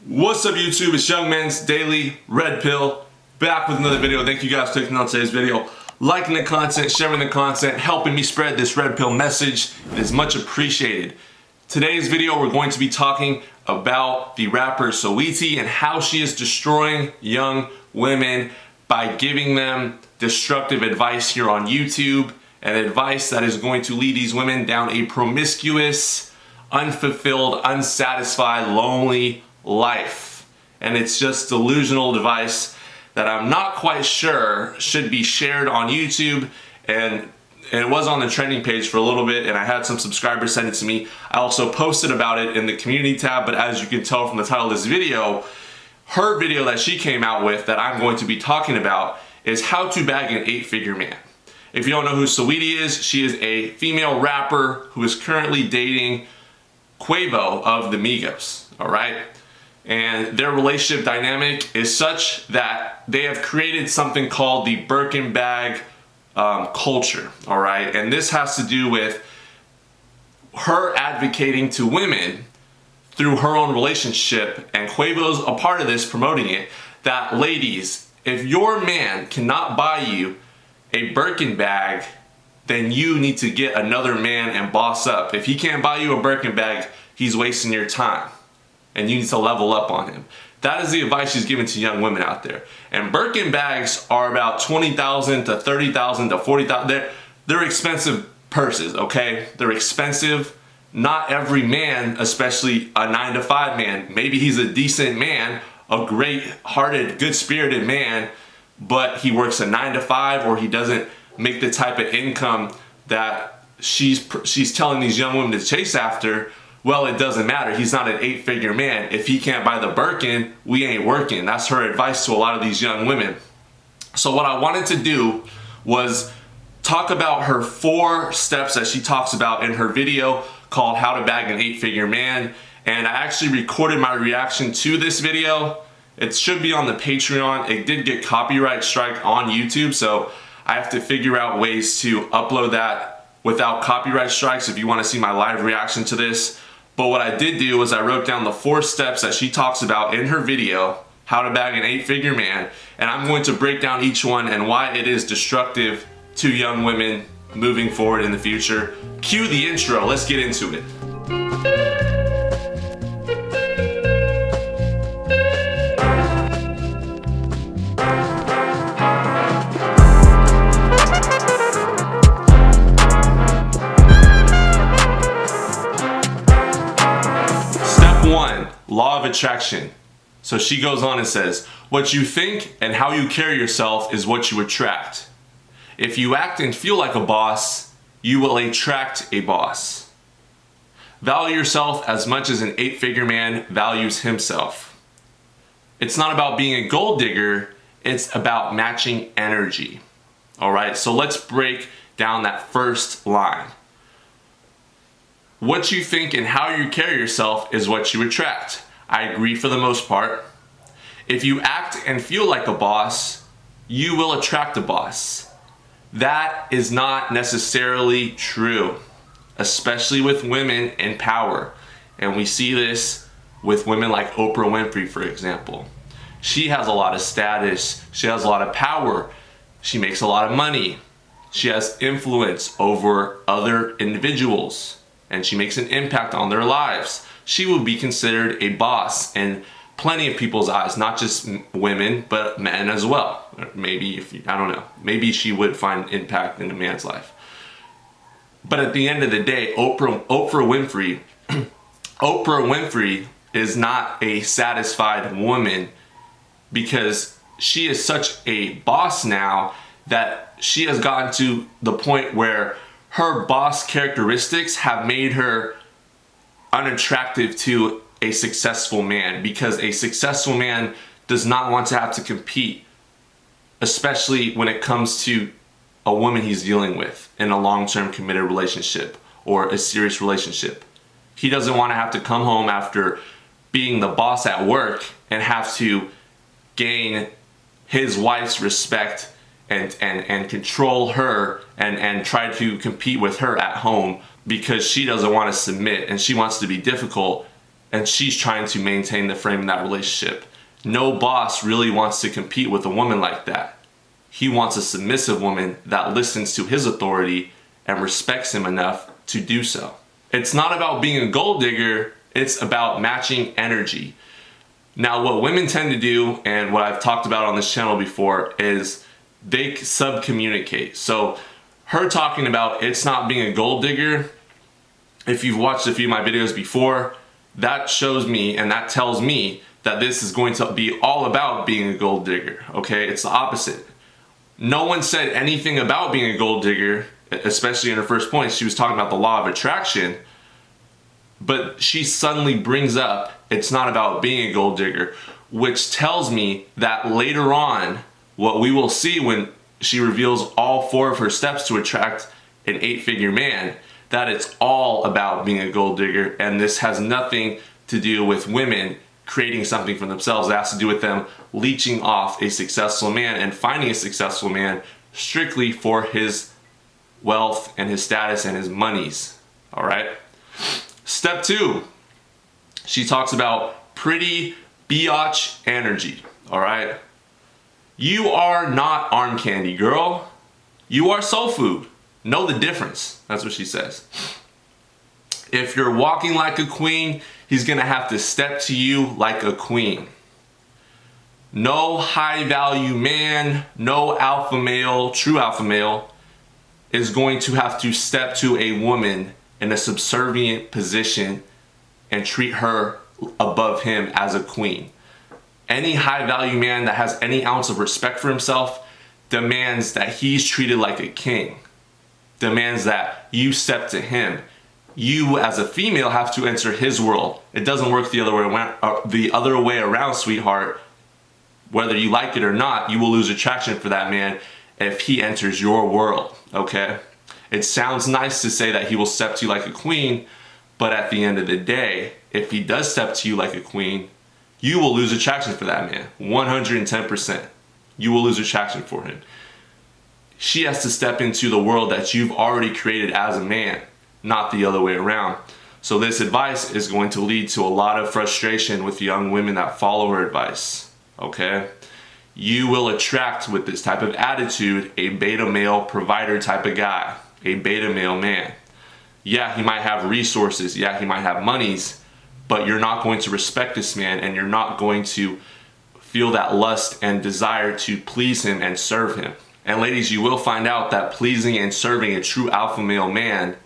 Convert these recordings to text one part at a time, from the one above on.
What's up YouTube, it's Young Men's Daily Red Pill, back with another video. Thank you guys for clicking on today's video, liking the content, sharing the content, helping me spread this Red Pill message. It is much appreciated. Today's video we're going to be talking about the rapper Saweetie and how she is destroying young women by giving them destructive advice here on YouTube, and advice that is going to lead these women down a promiscuous, unfulfilled, unsatisfied, lonely life. And it's just delusional advice that I'm not quite sure should be shared on YouTube, and it was on the trending page for a little bit, and I had some subscribers send it to me. I also posted about it in the community tab, but as you can tell from the title of this video, her video that she came out with that I'm going to be talking about is how to bag an 8-figure man. If you don't know who Saweetie is, she is a female rapper who is currently dating Quavo of the Migos, all right? And their relationship dynamic is such that they have created something called the Birkin bag culture, all right? And this has to do with her advocating to women through her own relationship, and Quavo's a part of this, promoting it, that ladies, if your man cannot buy you a Birkin bag, then you need to get another man and boss up. If he can't buy you a Birkin bag, he's wasting your time, and you need to level up on him. That is the advice she's giving to young women out there. And Birkin bags are about $20,000 to $30,000 to $40,000. They're expensive purses, okay? They're expensive. Not every man, especially a 9-to-5 man, maybe he's a decent man, a great-hearted, good-spirited man, but he works a 9-to-5, or he doesn't make the type of income that she's telling these young women to chase after. Well, it doesn't matter. He's not an 8-figure man. If he can't buy the Birkin, we ain't working. That's her advice to a lot of these young women. So what I wanted to do was talk about her 4 steps that she talks about in her video called How to Bag an 8-Figure Man. And I actually recorded my reaction to this video. It should be on the Patreon. It did get copyright strike on YouTube, so I have to figure out ways to upload that without copyright strikes if you want to see my live reaction to this. But what I did do was I wrote down the 4 steps that she talks about in her video, How to Bag an 8-Figure Man, and I'm going to break down each one and why it is destructive to young women moving forward in the future. Cue the intro, let's get into it. Step 1, law of attraction. So she goes on and says, what you think and how you carry yourself is what you attract. If you act and feel like a boss, you will attract a boss. Value yourself as much as an 8-figure man values himself. It's not about being a gold digger, it's about matching energy. All right, so let's break down that first line. What you think and how you carry yourself is what you attract. I agree for the most part. If you act and feel like a boss, you will attract a boss. That is not necessarily true, especially with women in power. And we see this with women like Oprah Winfrey, for example. She has a lot of status, she has a lot of power, she makes a lot of money, she has influence over other individuals, and she makes an impact on their lives. She would be considered a boss in plenty of people's eyes, not just women, but men as well. Maybe, I don't know, maybe she would find impact in a man's life. But at the end of the day, Oprah Winfrey, Oprah Winfrey is not a satisfied woman, because she is such a boss now that she has gotten to the point where her boss characteristics have made her unattractive to a successful man, because a successful man does not want to have to compete, especially when it comes to a woman he's dealing with in a long-term committed relationship or a serious relationship. He doesn't want to have to come home after being the boss at work and have to gain his wife's respect and control her and try to compete with her at home, because she doesn't want to submit and she wants to be difficult and she's trying to maintain the frame in that relationship. No boss really wants to compete with a woman like that. He wants a submissive woman that listens to his authority and respects him enough to do so. It's not about being a gold digger, it's about matching energy. Now, what women tend to do, and what I've talked about on this channel before, is they sub-communicate. So her talking about it's not being a gold digger, if you've watched a few of my videos before, that shows me and that tells me that this is going to be all about being a gold digger, okay? It's the opposite. No one said anything about being a gold digger, especially in her first point. She was talking about the law of attraction, but she suddenly brings up it's not about being a gold digger, which tells me that later on, what we will see when she reveals all 4 of her steps to attract an 8-figure man, that it's all about being a gold digger, and this has nothing to do with women creating something for themselves. It has to do with them leeching off a successful man and finding a successful man strictly for his wealth and his status and his monies. All right. Step 2, she talks about pretty biatch energy. All right. You are not arm candy, girl. You are soul food. Know the difference. That's what she says. If you're walking like a queen, he's gonna have to step to you like a queen. No high value man, no alpha male, true alpha male, is going to have to step to a woman in a subservient position and treat her above him as a queen. Any high value man that has any ounce of respect for himself demands that he's treated like a king, demands that you step to him. You as a female have to enter his world. It doesn't work the other way around, sweetheart. Whether you like it or not, you will lose attraction for that man if he enters your world, okay? It sounds nice to say that he will step to you like a queen, but at the end of the day, if he does step to you like a queen, you will lose attraction for that man, 110%. You will lose attraction for him. She has to step into the world that you've already created as a man, not the other way around. So this advice is going to lead to a lot of frustration with young women that follow her advice, okay? You will attract, with this type of attitude, a beta male provider type of guy, a beta male man. Yeah, he might have resources, yeah, he might have monies, but you're not going to respect this man and you're not going to feel that lust and desire to please him and serve him. And ladies, you will find out that pleasing and serving a true alpha male man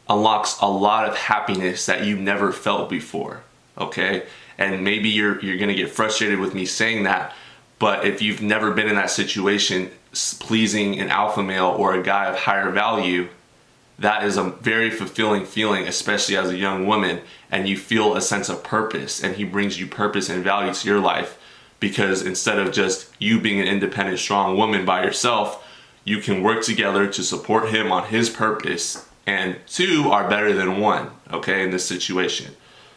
unlocks a lot of happiness that you've never felt before, okay? And maybe you're gonna get frustrated with me saying that, but if you've never been in that situation, pleasing an alpha male or a guy of higher value, that is a very fulfilling feeling, especially as a young woman, and you feel a sense of purpose, and he brings you purpose and value to your life, because instead of just you being an independent, strong woman by yourself, you can work together to support him on his purpose, and 2 are better than 1, okay, in this situation.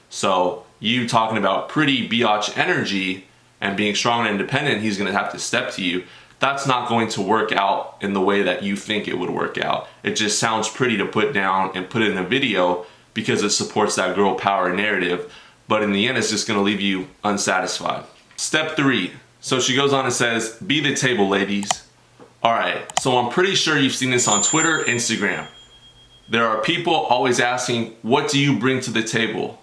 So you talking about pretty biatch energy and being strong and independent, he's gonna have to step to you. That's not going to work out in the way that you think it would work out. It just sounds pretty to put down and put in a video because it supports that girl power narrative, but in the end, it's just gonna leave you unsatisfied. Step 3, so she goes on and says, be the table, ladies. All right, so I'm pretty sure you've seen this on Twitter, Instagram. There are people always asking, what do you bring to the table?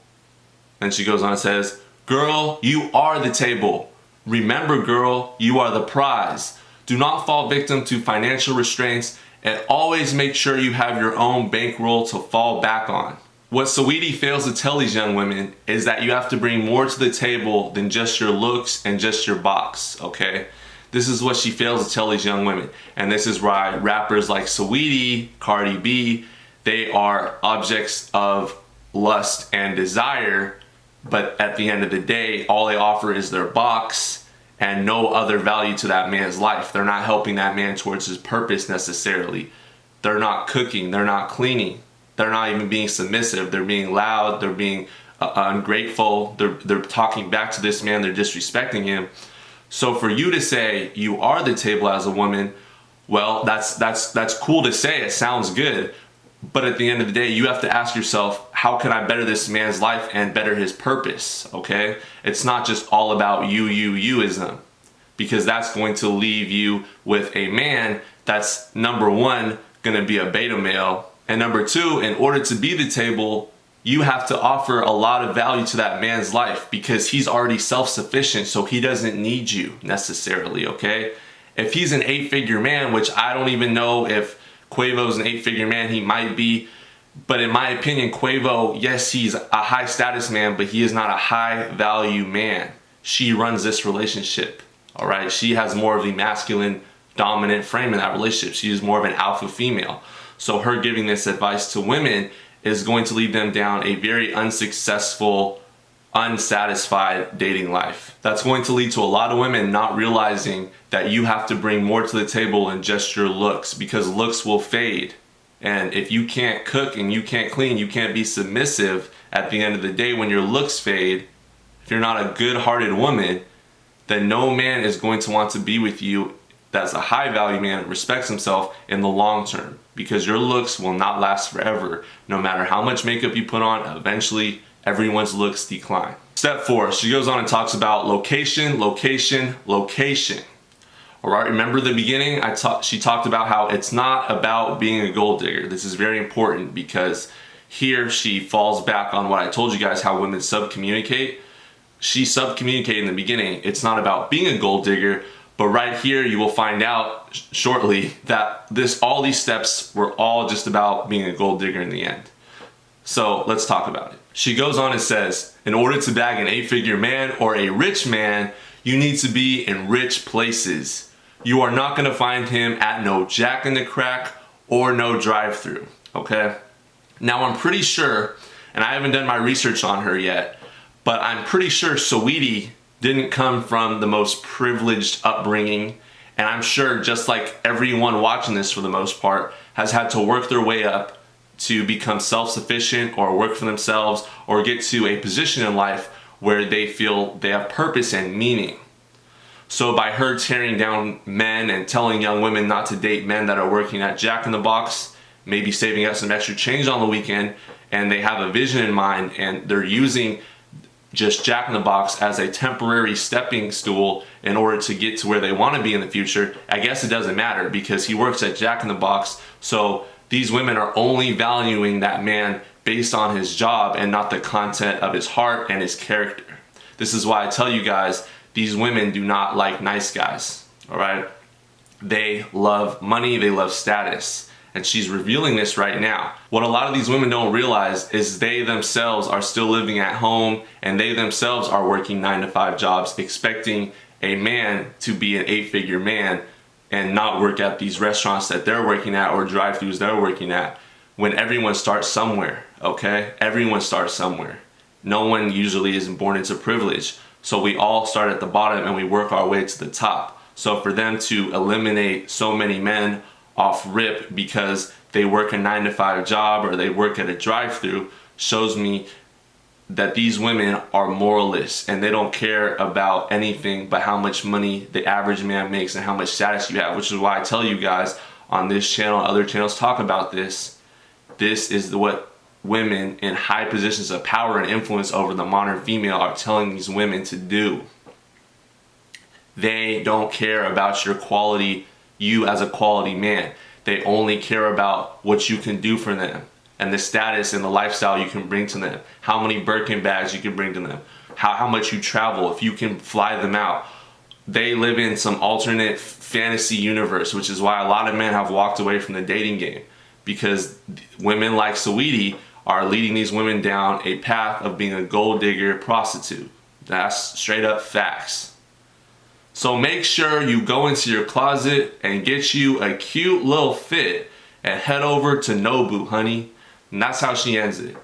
And she goes on and says, girl, you are the table. Remember, girl, you are the prize. Do not fall victim to financial restraints, and always make sure you have your own bankroll to fall back on. What Saweetie fails to tell these young women is that you have to bring more to the table than just your looks and just your box, okay? This is what she fails to tell these young women. And this is why rappers like Saweetie, Cardi B, they are objects of lust and desire, but at the end of the day, all they offer is their box and no other value to that man's life. They're not helping that man towards his purpose necessarily. They're not cooking, they're not cleaning, they're not even being submissive, they're being loud, they're being ungrateful, they're talking back to this man, they're disrespecting him. So for you to say you are the table as a woman, well, that's cool to say, it sounds good, But at the end of the day, you have to ask yourself, how can I better this man's life and better his purpose, okay? It's not just all about youism, because that's going to leave you with a man that's, number one, gonna be a beta male, and number two, in order to be the table, you have to offer a lot of value to that man's life because he's already self-sufficient, so he doesn't need you necessarily, okay? If he's an 8-figure man, which I don't even know if Quavo's an 8-figure man, he might be, but in my opinion, Quavo, yes, he's a high status man, but he is not a high value man. She runs this relationship, all right? She has more of the masculine dominant frame in that relationship. She is more of an alpha female. So her giving this advice to women is going to lead them down a very unsuccessful, unsatisfied dating life. That's going to lead to a lot of women not realizing that you have to bring more to the table than just your looks, because looks will fade. And if you can't cook and you can't clean, you can't be submissive at the end of the day when your looks fade, if you're not a good-hearted woman, then no man is going to want to be with you that's a high value man that respects himself in the long term, because your looks will not last forever. No matter how much makeup you put on, eventually everyone's looks decline. Step 4, she goes on and talks about location, location, location. All right, remember the beginning? She talked about how it's not about being a gold digger. This is very important because here she falls back on what I told you guys, how women subcommunicate. She subcommunicated in the beginning. It's not about being a gold digger, but right here you will find out shortly that all these steps were all just about being a gold digger in the end. So let's talk about it. She goes on and says, in order to bag an 8-figure man or a rich man, you need to be in rich places. You are not going to find him at no Jack in the Crack or no drive-thru, okay? Now I'm pretty sure, and I haven't done my research on her yet, but I'm pretty sure Saweetie didn't come from the most privileged upbringing, and I'm sure just like everyone watching this for the most part has had to work their way up to become self-sufficient or work for themselves or get to a position in life where they feel they have purpose and meaning. So by her tearing down men and telling young women not to date men that are working at Jack in the Box, maybe saving up some extra change on the weekend, and they have a vision in mind and they're using just Jack in the Box as a temporary stepping stool in order to get to where they want to be in the future, I guess it doesn't matter because he works at Jack in the Box. So these women are only valuing that man based on his job and not the content of his heart and his character. This is why I tell you guys, these women do not like nice guys, all right? They love money, they love status. And she's revealing this right now. What a lot of these women don't realize is they themselves are still living at home and they themselves are working 9-to-5 jobs, expecting a man to be an 8-figure man and not work at these restaurants that they're working at or drive-thrus they're working at, when everyone starts somewhere, okay? Everyone starts somewhere. No one usually is born into privilege. So we all start at the bottom and we work our way to the top. So for them to eliminate so many men off rip because they work a 9-to-5 job or they work at a drive-thru shows me that these women are moralists and they don't care about anything but how much money the average man makes and how much status you have, which is why I tell you guys on this channel, other channels talk about this. This is what women in high positions of power and influence over the modern female are telling these women to do. They don't care about your quality, you as a quality man. They only care about what you can do for them and the status and the lifestyle you can bring to them, how many Birkin bags you can bring to them, how much you travel, if you can fly them out. They live in some alternate fantasy universe, which is why a lot of men have walked away from the dating game, because women like Saweetie are leading these women down a path of being a gold digger prostitute. That's straight up facts. So make sure you go into your closet and get you a cute little fit and head over to Nobu, honey. And that's how she ends it.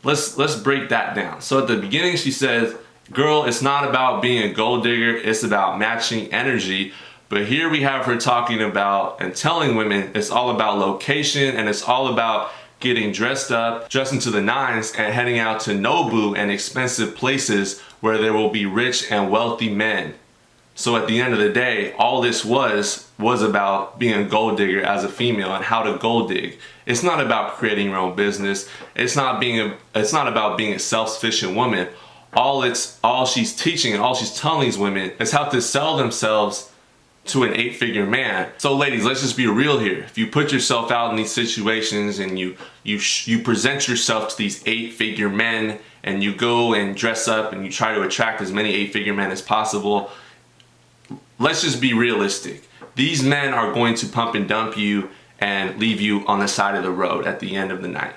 Let's break that down. So at the beginning she says, girl, it's not about being a gold digger, it's about matching energy. But here we have her talking about and telling women it's all about location and it's all about getting dressed up, dressing to the nines, and heading out to Nobu and expensive places where there will be rich and wealthy men. So at the end of the day, all this was about being a gold digger as a female and how to gold dig. It's not about creating your own business. It's not about being a self-sufficient woman. All she's teaching and all she's telling these women is how to sell themselves to an 8-figure man. So ladies, let's just be real here. If you put yourself out in these situations and you present yourself to these 8-figure men and you go and dress up and you try to attract as many 8-figure men as possible, let's just be realistic. These men are going to pump and dump you and leave you on the side of the road at the end of the night.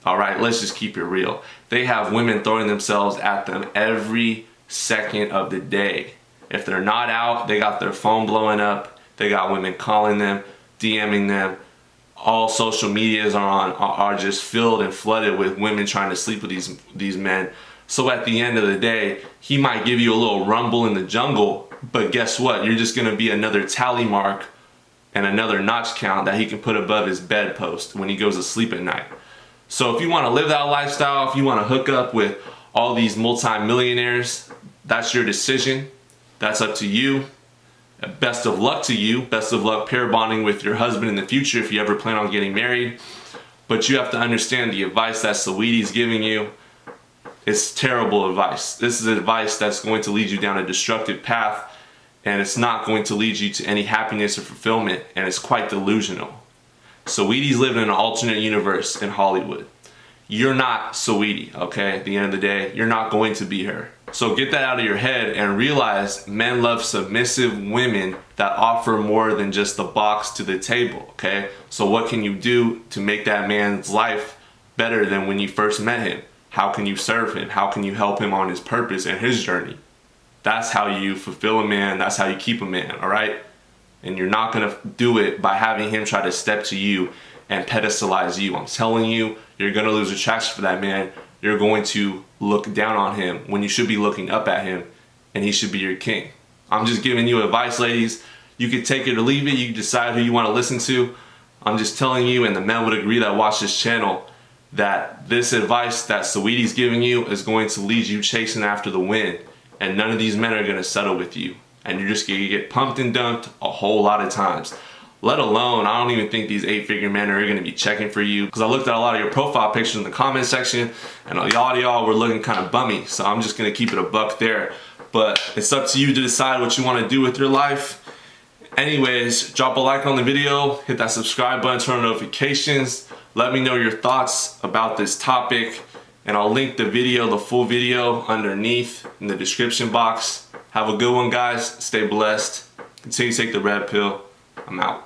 All right, let's just keep it real. They have women throwing themselves at them every second of the day. If they're not out, they got their phone blowing up. They got women calling them, DMing them. All social medias are just filled and flooded with women trying to sleep with these men. So at the end of the day, he might give you a little rumble in the jungle, but guess what? You're just gonna be another tally mark and another notch count that he can put above his bedpost when he goes to sleep at night. So if you wanna live that lifestyle, if you wanna hook up with all these multi-millionaires, that's your decision. That's up to you. Best of luck to you. Best of luck pair bonding with your husband in the future if you ever plan on getting married. But you have to understand the advice that Saweetie's giving you. It's terrible advice. This is advice that's going to lead you down a destructive path, and it's not going to lead you to any happiness or fulfillment, and it's quite delusional. Saweetie's living in an alternate universe in Hollywood. You're not Saweetie, okay? At the end of the day, you're not going to be her. So get that out of your head and realize men love submissive women that offer more than just the box to the table, okay? So what can you do to make that man's life better than when you first met him? How can you serve him? How can you help him on his purpose and his journey? That's how you fulfill a man. That's how you keep a man, all right? And you're not gonna do it by having him try to step to you and pedestalize you. I'm telling you, you're gonna lose attraction for that man. You're going to look down on him when you should be looking up at him, and he should be your king. I'm just giving you advice, ladies. You can take it or leave it. You can decide who you want to listen to. I'm just telling you, and the men would agree that watch this channel, that this advice that Saweetie's giving you is going to lead you chasing after the wind, and none of these men are going to settle with you, and you're just going to get pumped and dumped a whole lot of times. Let alone, I don't even think these 8-figure men are gonna be checking for you, because I looked at a lot of your profile pictures in the comment section and a lot of y'all were looking kind of bummy, so I'm just gonna keep it a buck there. But it's up to you to decide what you wanna do with your life. Anyways, drop a like on the video, hit that subscribe button, turn on notifications. Let me know your thoughts about this topic, and I'll link the video, the full video, underneath in the description box. Have a good one, guys. Stay blessed. Continue to take the red pill. I'm out.